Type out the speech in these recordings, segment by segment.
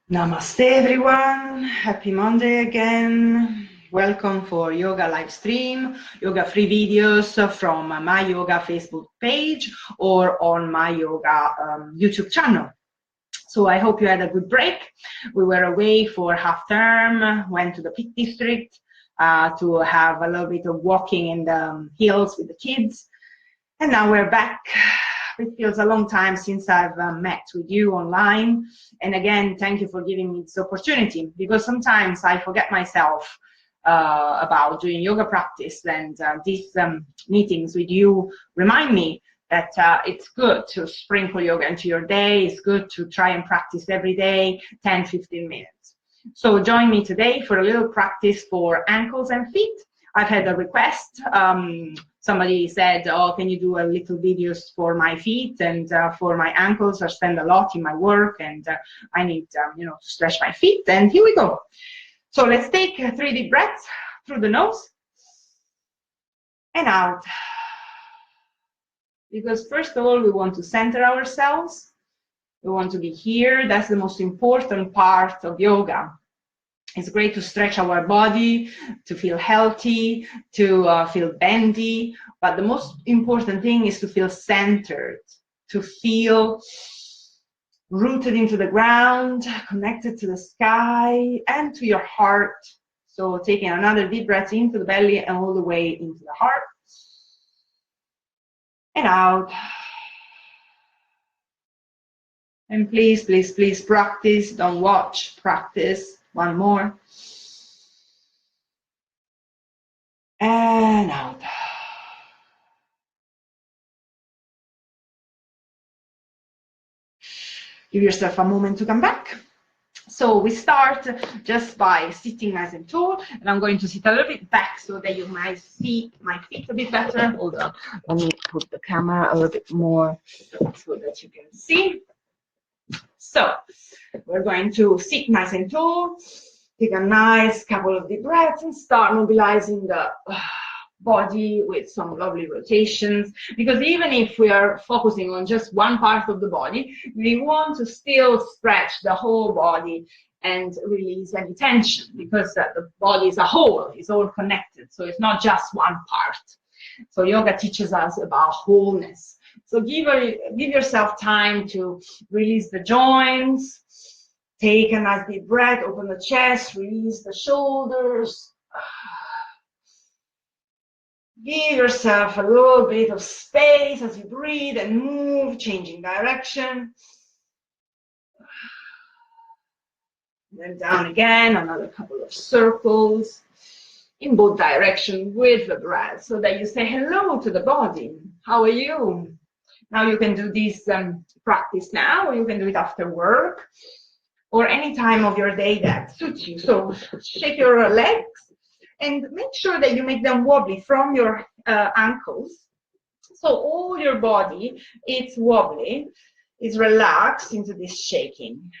Namaste everyone, happy Monday again. Welcome for yoga live stream, yoga free videos from my yoga Facebook page or on my yoga YouTube channel. So I hope you had a good break. We were away for half term, went to the Peak District to have a little bit of walking in the hills with the kids. And now we're back. It feels a long time since I've met with you online. And again, thank you for giving me this opportunity, because sometimes I forget myself about doing yoga practice, and these meetings with you remind me that it's good to sprinkle yoga into your day. It's good to try and practice every day, 10, 15 minutes. So join me today for a little practice for ankles and feet. I've had a request. Somebody said, oh, can you do a little videos for my feet and for my ankles? I spend a lot in my work and I need to stretch my feet. And here we go. So let's take 3 deep breaths through the nose and out. Because first of all, we want to center ourselves. We want to be here. That's the most important part of yoga. It's great to stretch our body, to feel healthy, to feel bendy. But the most important thing is to feel centered, to feel rooted into the ground, connected to the sky and to your heart. So taking another deep breath into the belly and all the way into the heart. And out. And please, please, please practice. Don't watch, practice. One more. And out. Give yourself a moment to come back. So we start just by sitting nice and tall, and I'm going to sit a little bit back so that you might see my feet a bit better. Hold on, let me put the camera a little bit more so that you can see. So we're going to sit nice and tall, take a nice couple of deep breaths and start mobilizing the body with some lovely rotations, because even if we are focusing on just one part of the body, we want to still stretch the whole body and release any tension, because the body is a whole, it's all connected, so it's not just one part. So yoga teaches us about wholeness. So give yourself time to release the joints, take a nice deep breath, open the chest, release the shoulders. Give yourself a little bit of space as you breathe and move, changing direction. Then down again, another couple of circles in both directions with the breath, so that you say hello to the body. How are you? Now you can do this practice now, or you can do it after work, or any time of your day that suits you. So shake your legs and make sure that you make them wobbly from your ankles. So all your body, it's wobbly, it's relaxed into this shaking.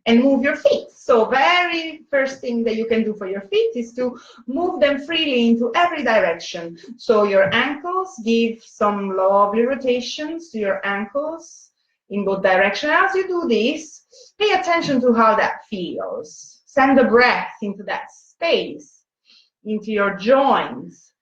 And move your feet. So very first thing that you can do for your feet is to move them freely into every direction. So your ankles, give some lovely rotations to your ankles in both directions. As you do this, pay attention to how that feels. Send the breath into that space, into your joints.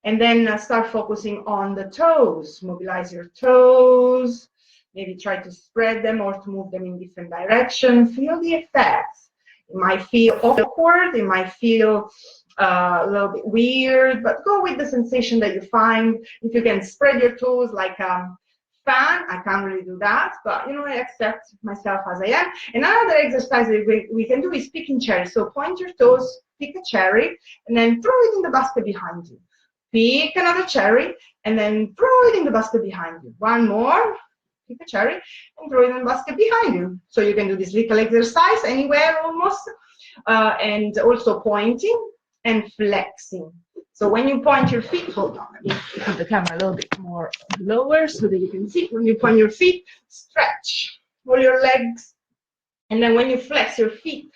And then start focusing on the toes. Mobilize your toes. Maybe try to spread them or to move them in different directions. Feel the effects. It might feel awkward. It might feel a little bit weird, but go with the sensation that you find. If you can spread your toes like a fan, I can't really do that, but I accept myself as I am. Another exercise that we can do is picking cherries. So point your toes, pick a cherry, and then throw it in the basket behind you. Pick another cherry, and then throw it in the basket behind you. One more. Pick a cherry and throw it in the basket behind you. So you can do this little exercise anywhere almost, and also pointing and flexing. So when you point your feet, hold on, let me put the camera a little bit more lower so that you can see. When you point your feet, stretch all your legs. And then when you flex your feet,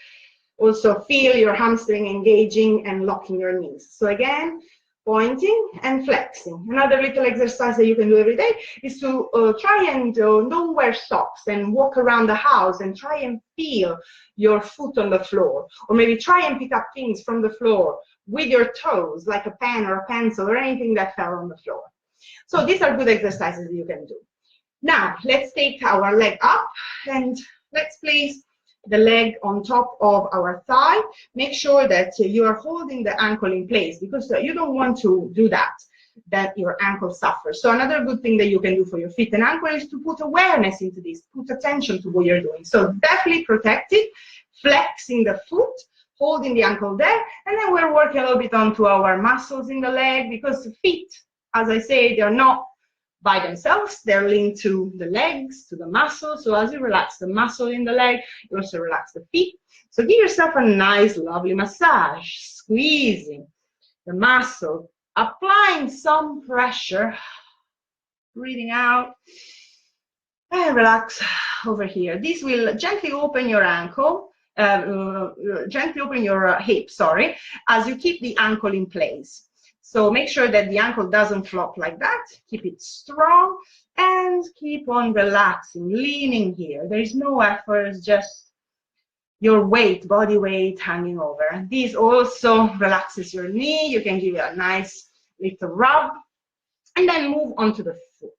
also feel your hamstring engaging and locking your knees. So again, pointing and flexing. Another little exercise that you can do every day is to try and don't wear socks and walk around the house and try and feel your foot on the floor, or maybe try and pick up things from the floor with your toes, like a pen or a pencil or anything that fell on the floor. So these are good exercises you can do. Now let's take our leg up and let's place the leg on top of our thigh. Make sure that you are holding the ankle in place, because you don't want to do that your ankle suffers. So another good thing that you can do for your feet and ankle is to put awareness into this, put attention to what you're doing. So definitely protect it, flexing the foot, holding the ankle there, and then we're working a little bit onto our muscles in the leg, because the feet, as I say, they're not by themselves, they're linked to the legs, to the muscles. So as you relax the muscle in the leg, you also relax the feet. So give yourself a nice, lovely massage, squeezing the muscle, applying some pressure, breathing out, and relax over here. This will gently open your ankle, gently open your hip, sorry, as you keep the ankle in place. So make sure that the ankle doesn't flop like that. Keep it strong and keep on relaxing, leaning here. There is no effort, it's just your weight, body weight hanging over. This also relaxes your knee. You can give it a nice little rub and then move on to the foot.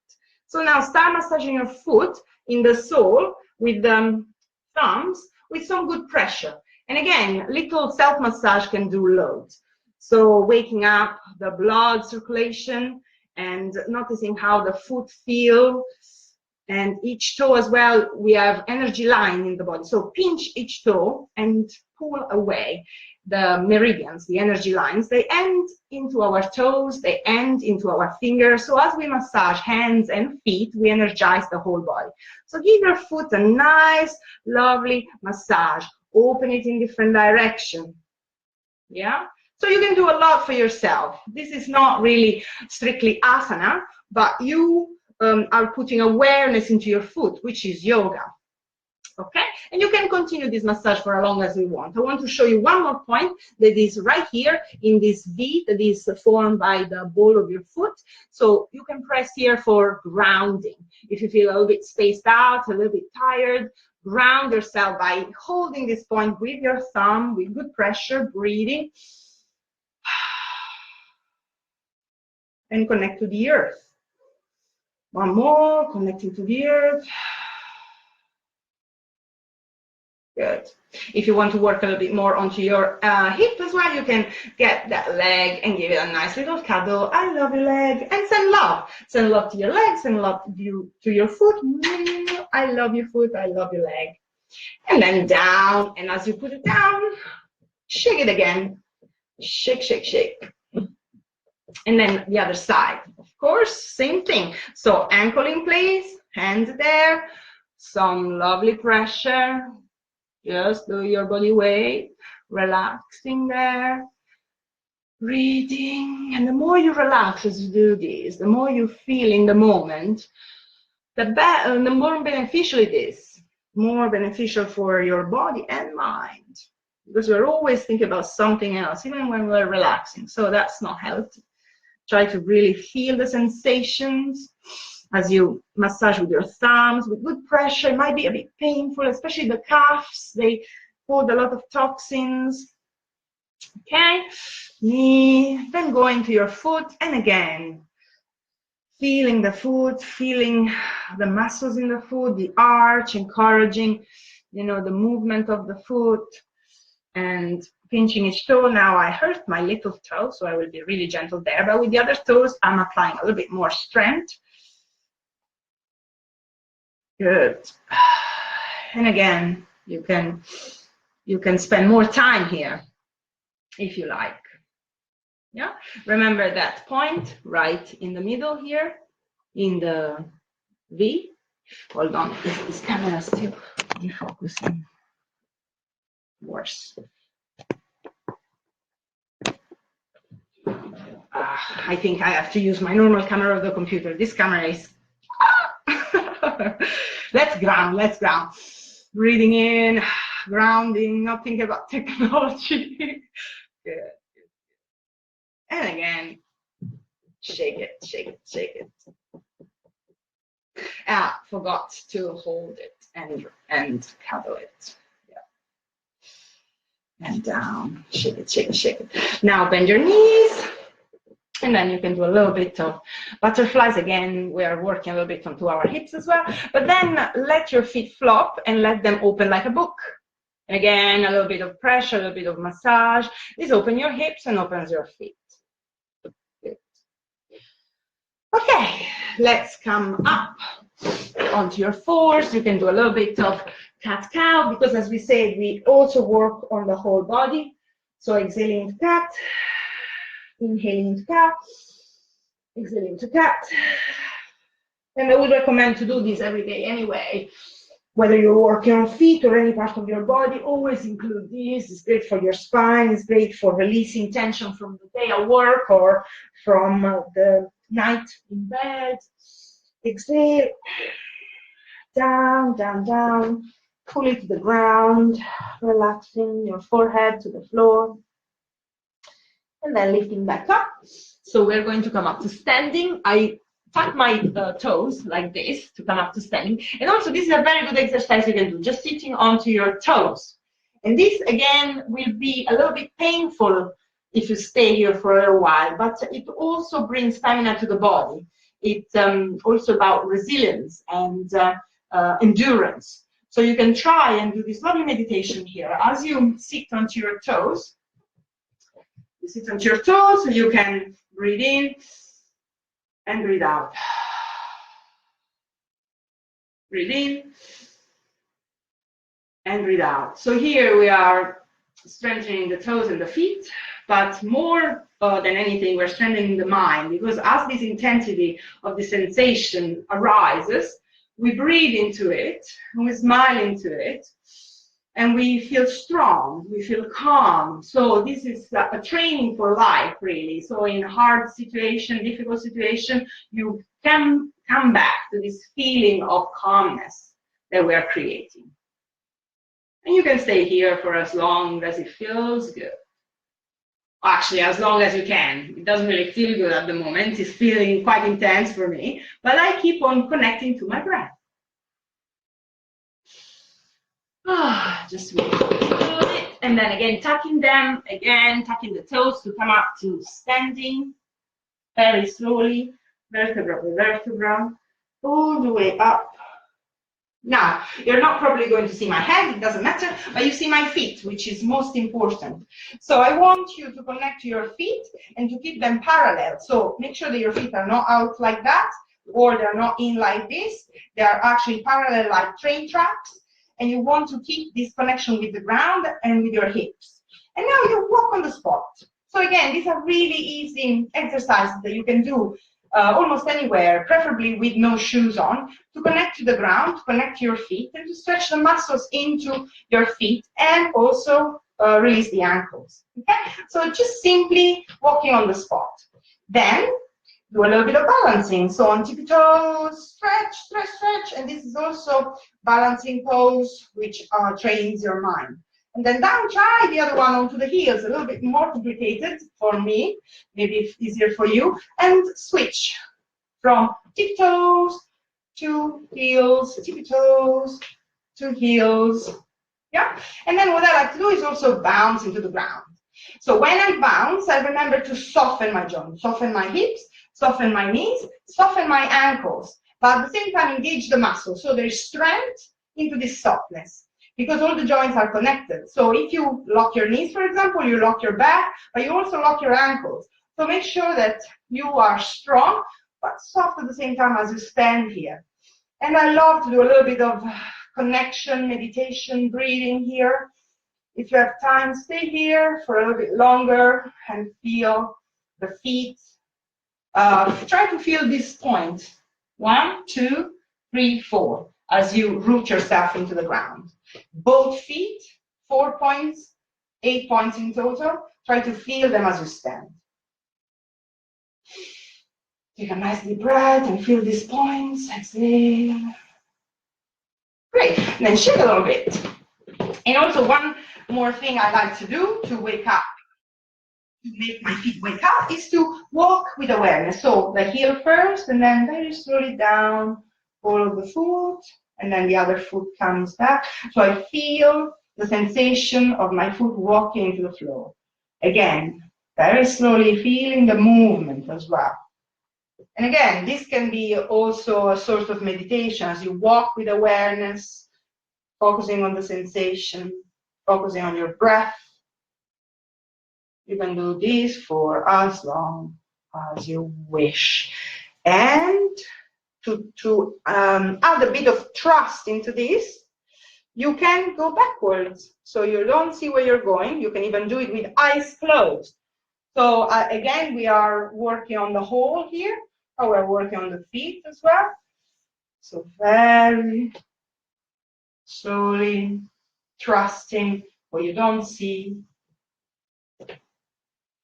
So now start massaging your foot in the sole with the thumbs with some good pressure. And again, little self-massage can do loads. So waking up the blood circulation and noticing how the foot feels, and each toe as well. We have energy line in the body. So pinch each toe and pull away the meridians, the energy lines. They end into our toes, they end into our fingers. So as we massage hands and feet, we energize the whole body. So give your foot a nice, lovely massage. Open it in different directions. Yeah? So you can do a lot for yourself. This is not really strictly asana, but you are putting awareness into your foot, which is yoga. Okay? And you can continue this massage for as long as you want. I want to show you one more point that is right here in this V that is formed by the ball of your foot. So you can press here for grounding. If you feel a little bit spaced out, a little bit tired, ground yourself by holding this point with your thumb, with good pressure, breathing. And connect to the earth. One more, connecting to the earth. Good. If you want to work a little bit more onto your hip as well, you can get that leg and give it a nice little cuddle. I love your leg. And send love. Send love to your legs, send love to your foot. I love your foot, I love your leg. And then down. And as you put it down, shake it again. Shake, shake, shake. And then the other side, of course, same thing. So ankle in place, hands there, some lovely pressure. Just do your body weight, relaxing there, breathing. And the more you relax as you do this, the more you feel in the moment, the more beneficial it is, more beneficial for your body and mind. Because we're always thinking about something else, even when we're relaxing. So that's not healthy. Try to really feel the sensations as you massage with your thumbs, with good pressure. It might be a bit painful, especially the calves. They hold a lot of toxins. Okay, knee, then going to your foot, and again, feeling the foot, feeling the muscles in the foot, the arch, encouraging, the movement of the foot, and pinching each toe. Now I hurt my little toe, so I will be really gentle there. But with the other toes, I'm applying a little bit more strength. Good. And again, you can spend more time here if you like. Yeah. Remember that point right in the middle here in the V. Hold on, this camera is still defocusing. Worse. I think I have to use my normal camera of the computer. This camera is... Let's ground. Breathing in, grounding, not thinking about technology. Good. And again, Shake it, shake it, shake it. Ah, forgot to hold it and cuddle it. Yeah. And down, shake it, shake it, shake it. Now bend your knees. And then you can do a little bit of butterflies. Again, we are working a little bit onto our hips as well. But then let your feet flop and let them open like a book. And again, a little bit of pressure, a little bit of massage. This opens your hips and opens your feet. Good. Okay, let's come up onto your fours. You can do a little bit of cat-cow because, as we said, we also work on the whole body. So exhaling to cat. Inhaling to cat, exhaling to cat. And I would recommend to do this every day anyway. Whether you're working on feet or any part of your body, always include this. It's great for your spine. It's great for releasing tension from the day at work or from the night in bed. Exhale. Down, down, down. Fully to the ground. Relaxing your forehead to the floor. And then lifting back up. So we're going to come up to standing. I tuck my toes like this to come up to standing. And also this is a very good exercise you can do, just sitting onto your toes. And this again will be a little bit painful if you stay here for a little while, but it also brings stamina to the body. It's also about resilience and endurance. So you can try and do this lovely meditation here. As you sit onto your toes, you sit onto your toes, so you can breathe in and breathe out. Breathe in and breathe out. So here we are strengthening the toes and the feet, but more than anything, we're strengthening the mind, because as this intensity of the sensation arises, we breathe into it, and we smile into it, and we feel strong, we feel calm. So this is a training for life, really. So in hard situation, difficult situation, you can come back to this feeling of calmness that we are creating. And you can stay here for as long as it feels good. Actually, as long as you can. It doesn't really feel good at the moment. It's feeling quite intense for me, but I keep on connecting to my breath. Just it. And then again, tucking them, again, tucking the toes to come up to standing very slowly, vertebra by vertebra, all the way up. Now, you're not probably going to see my head, it doesn't matter, but you see my feet, which is most important. So I want you to connect to your feet and to keep them parallel. So make sure that your feet are not out like that, or they're not in like this. They are actually parallel like train tracks. And you want to keep this connection with the ground and with your hips. And now you walk on the spot. So again, these are really easy exercises that you can do almost anywhere, preferably with no shoes on, to connect to the ground, to connect to your feet, and to stretch the muscles into your feet, and also release the ankles. Okay? So just simply walking on the spot. Then do a little bit of balancing. So on tippy toes, stretch, stretch, stretch. And this is also balancing pose, which trains your mind. And then down, try the other one onto the heels, a little bit more complicated for me, maybe it's easier for you. And switch from tippy toes to heels, tippy toes to heels. Yeah. And then what I like to do is also bounce into the ground. So when I bounce, I remember to soften my joints, soften my hips, soften my knees, soften my ankles, but at the same time engage the muscle. So there's strength into this softness, because all the joints are connected. So if you lock your knees, for example, you lock your back, but you also lock your ankles. So make sure that you are strong, but soft at the same time as you stand here. And I love to do a little bit of connection, meditation, breathing here. If you have time, stay here for a little bit longer and feel the feet. Try to feel this point. 1, 2, 3, 4, as you root yourself into the ground. Both feet, 4 points, 8 points in total. Try to feel them as you stand. Take a nice deep breath and feel these points. Exhale. Great. And then shake a little bit. And also one more thing I like to do to wake up to make my feet wake up is to walk with awareness. So the heel first, and then very slowly down, follow the foot, and then the other foot comes back. So I feel the sensation of my foot walking into the floor. Again, very slowly feeling the movement as well. And again, this can be also a sort of meditation as you walk with awareness, focusing on the sensation, focusing on your breath. You can do this for as long as you wish. And to add a bit of trust into this, you can go backwards. So you don't see where you're going. You can even do it with eyes closed. So again, we are working on the whole here. Oh, we're working on the feet as well. So very slowly, trusting what you don't see,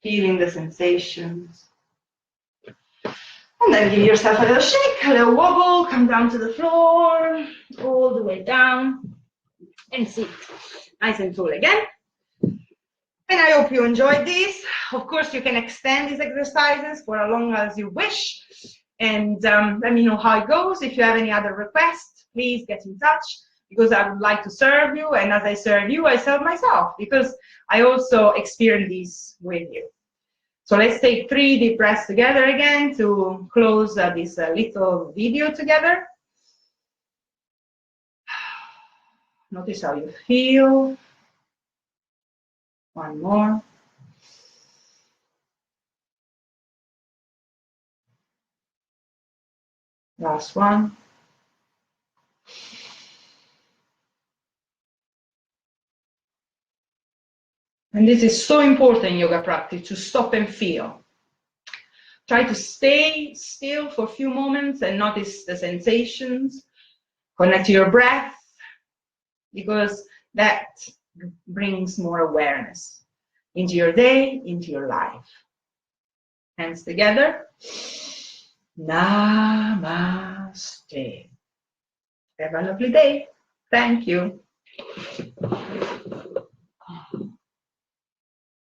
feeling the sensations. And then give yourself a little shake, a little wobble, come down to the floor, all the way down, and sit nice and tall again. And I hope you enjoyed this. Of course, you can extend these exercises for as long as you wish. And let me know how it goes. If you have any other requests, please get in touch, because I would like to serve you. And as I serve you, I serve myself, because I also experience this with you. So let's take 3 deep breaths together again to close this little video together. Notice how you feel. One more. Last one. And this is so important in yoga practice, to stop and feel. Try to stay still for a few moments and notice the sensations. Connect to your breath, because that brings more awareness into your day, into your life. Hands together. Namaste. Have a lovely day. Thank you.